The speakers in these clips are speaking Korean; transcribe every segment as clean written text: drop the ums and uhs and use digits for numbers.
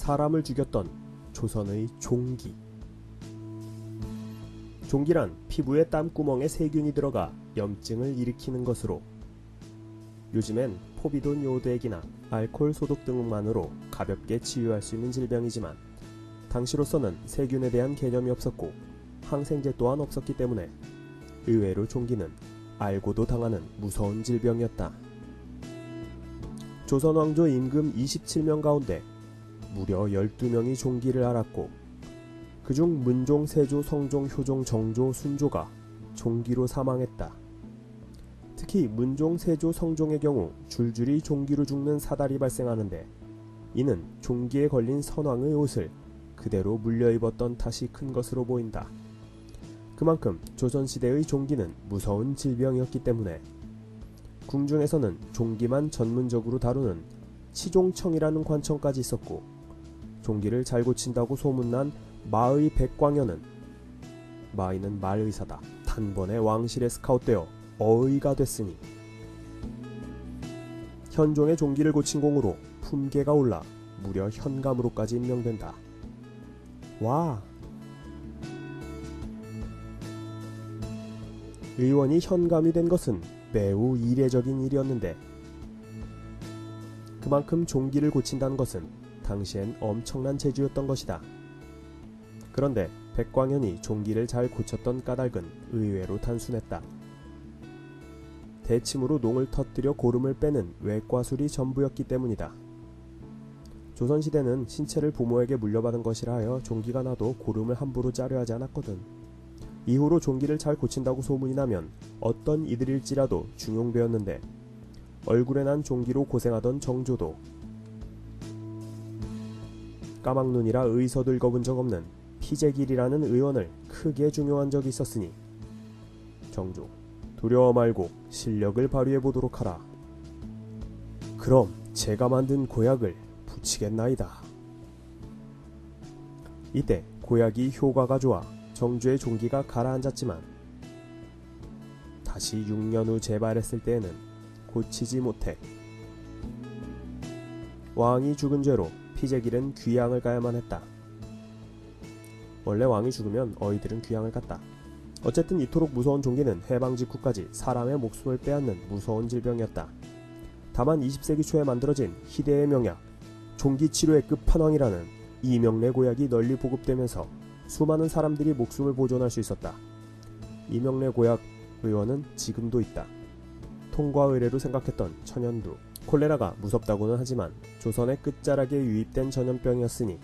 사람을 죽였던 조선의 종기. 종기란 피부에 땀구멍에 세균이 들어가 염증을 일으키는 것으로, 요즘엔 포비돈 요드액이나 알코올 소독 등만으로 가볍게 치유할 수 있는 질병이지만, 당시로서는 세균에 대한 개념이 없었고 항생제 또한 없었기 때문에 의외로 종기는 알고도 당하는 무서운 질병이었다. 조선 왕조 임금 27명 가운데 무려 12명이 종기를 앓았고, 그중 문종, 세조, 성종, 효종, 정조, 순조가 종기로 사망했다. 특히 문종, 세조, 성종의 경우 줄줄이 종기로 죽는 사달이 발생하는데, 이는 종기에 걸린 선왕의 옷을 그대로 물려입었던 탓이 큰 것으로 보인다. 그만큼 조선시대의 종기는 무서운 질병이었기 때문에 궁중에서는 종기만 전문적으로 다루는 치종청이라는 관청까지 있었고, 종기를 잘 고친다고 소문난 마의 백광현은, 마의는 말의사다, 단번에 왕실에 스카웃되어 어의가 됐으니 현종의 종기를 고친 공으로 품계가 올라 무려 현감으로까지 임명된다. 와! 의원이 현감이 된 것은 매우 이례적인 일이었는데, 그만큼 종기를 고친다는 것은 당시엔 엄청난 재주였던 것이다. 그런데 백광현이 종기를 잘 고쳤던 까닭은 의외로 단순했다. 대침으로 농을 터뜨려 고름을 빼는 외과술이 전부였기 때문이다. 조선시대는 신체를 부모에게 물려받은 것이라 하여 종기가 나도 고름을 함부로 짜려 하지 않았거든. 이후로 종기를 잘 고친다고 소문이 나면 어떤 이들일지라도 중용되었는데, 얼굴에 난 종기로 고생하던 정조도 까막눈이라 의서도 읽어본 적 없는 피재길이라는 의원을 크게 중용한 적이 있었으니, 정조, 두려워 말고 실력을 발휘해 보도록 하라. 그럼 제가 만든 고약을 붙이겠나이다. 이때 고약이 효과가 좋아 정조의 종기가 가라앉았지만, 다시 6년 후 재발했을 때에는 고치지 못해 왕이 죽은 죄로 피재길은 귀양을 가야만 했다. 원래 왕이 죽으면 어이들은 귀양을 갔다. 어쨌든 이토록 무서운 종기는 해방 직후까지 사람의 목숨을 빼앗는 무서운 질병이었다. 다만 20세기 초에 만들어진 희대의 명약 종기 치료의 끝판왕이라는 이명래 고약이 널리 보급되면서 수많은 사람들이 목숨을 보존할 수 있었다. 이명래 고약 의원은 지금도 있다. 통과 의례로 생각했던 천연두. 콜레라가 무섭다고는 하지만 조선의 끝자락에 유입된 전염병이었으니,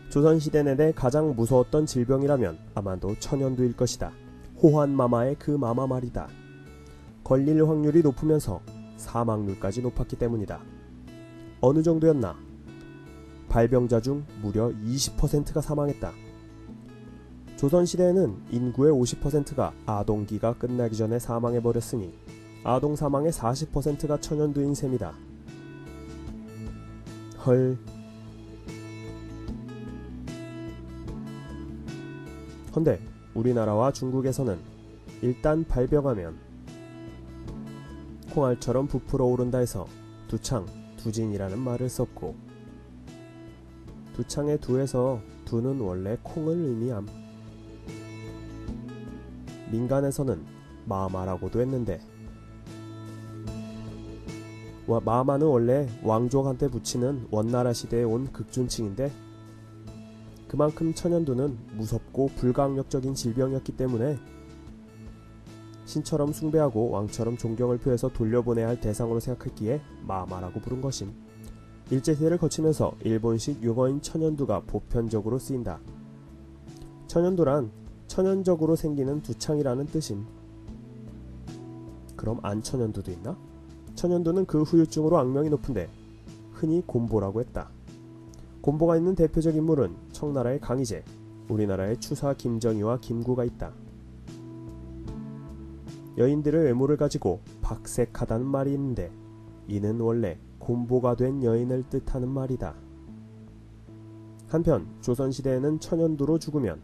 조선시대 내내 가장 무서웠던 질병이라면 아마도 천연두일 것이다. 호환마마의 그 마마 말이다. 걸릴 확률이 높으면서 사망률까지 높았기 때문이다. 어느 정도였나? 발병자 중 무려 20%가 사망했다. 조선시대에는 인구의 50%가 아동기가 끝나기 전에 사망해버렸으니 아동 사망의 40%가 천연두인 셈이다. 헐. 헌데 우리나라와 중국에서는 일단 발병하면 콩알처럼 부풀어 오른다 해서 두창, 두진이라는 말을 썼고, 두창의 두에서 두는 원래 콩을 의미함. 민간에서는 마마라고도 했는데, 마마는 원래 왕족한테 붙이는 원나라 시대에 온 극존칭인데, 그만큼 천연두는 무섭고 불가항력적인 질병이었기 때문에 신처럼 숭배하고 왕처럼 존경을 표해서 돌려보내야 할 대상으로 생각했기에 마마라고 부른 것임. 일제시대를 거치면서 일본식 용어인 천연두가 보편적으로 쓰인다. 천연두란 천연적으로 생기는 두창이라는 뜻임. 그럼 안천연두도 있나? 천연두는 그 후유증으로 악명이 높은데 흔히 곰보라고 했다. 곰보가 있는 대표적 인물은 청나라의 강희제, 우리나라의 추사 김정희와 김구가 있다. 여인들의 외모를 가지고 박색하다는 말이 있는데, 이는 원래 곰보가 된 여인을 뜻하는 말이다. 한편 조선시대에는 천연두로 죽으면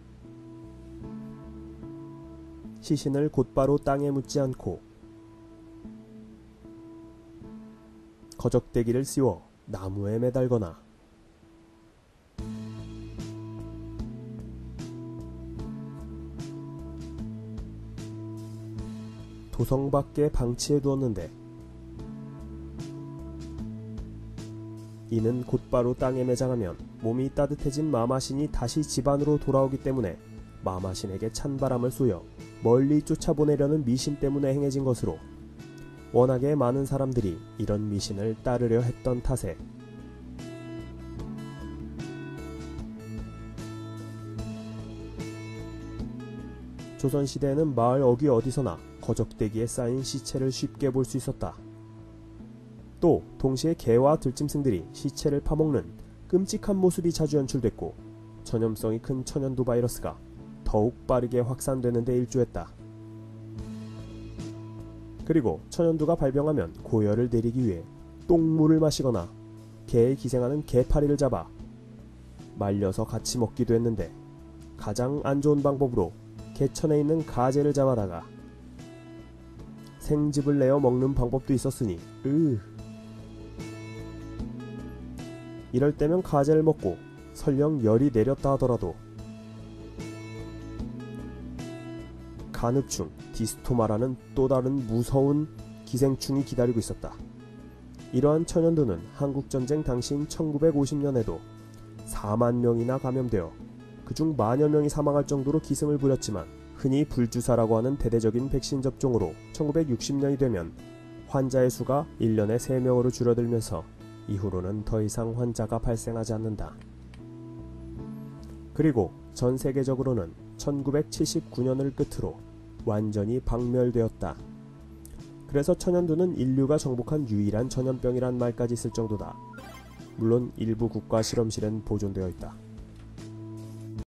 시신을 곧바로 땅에 묻지 않고 거적대기를 씌워 나무에 매달거나 도성 밖에 방치해 두었는데 이는 곧바로 땅에 매장하면 몸이 따뜻해진 마마신이 다시 집안으로 돌아오기 때문에 마마신에게 찬바람을 쏘여 멀리 쫓아보내려는 미신 때문에 행해진 것으로 워낙에 많은 사람들이 이런 미신을 따르려 했던 탓에 조선시대에는 마을 어귀 어디서나 거적대기에 쌓인 시체를 쉽게 볼 수 있었다. 또 동시에 개와 들짐승들이 시체를 파먹는 끔찍한 모습이 자주 연출됐고 전염성이 큰 천연두 바이러스가 더욱 빠르게 확산되는 데 일조했다. 그리고 천연두가 발병하면 고열을 내리기 위해 똥물을 마시거나 개에 기생하는 개파리를 잡아 말려서 같이 먹기도 했는데 가장 안 좋은 방법으로 개천에 있는 가재를 잡아다가 생즙을 내어 먹는 방법도 있었으니 이럴 때면 가재를 먹고 설령 열이 내렸다 하더라도 간흡충 디스토마라는 또 다른 무서운 기생충이 기다리고 있었다. 이러한 천연두는 한국전쟁 당시인 1950년에도 4만 명이나 감염되어 그중 만여 명이 사망할 정도로 기승을 부렸지만 흔히 불주사라고 하는 대대적인 백신 접종으로 1960년이 되면 환자의 수가 1년에 3명으로 줄어들면서 이후로는 더 이상 환자가 발생하지 않는다. 그리고 전 세계적으로는 1979년을 끝으로 완전히 박멸되었다. 그래서 천연두는 인류가 정복한 유일한 전염병이란 말까지 쓸 정도다. 물론 일부 국가 실험실엔 보존되어 있다.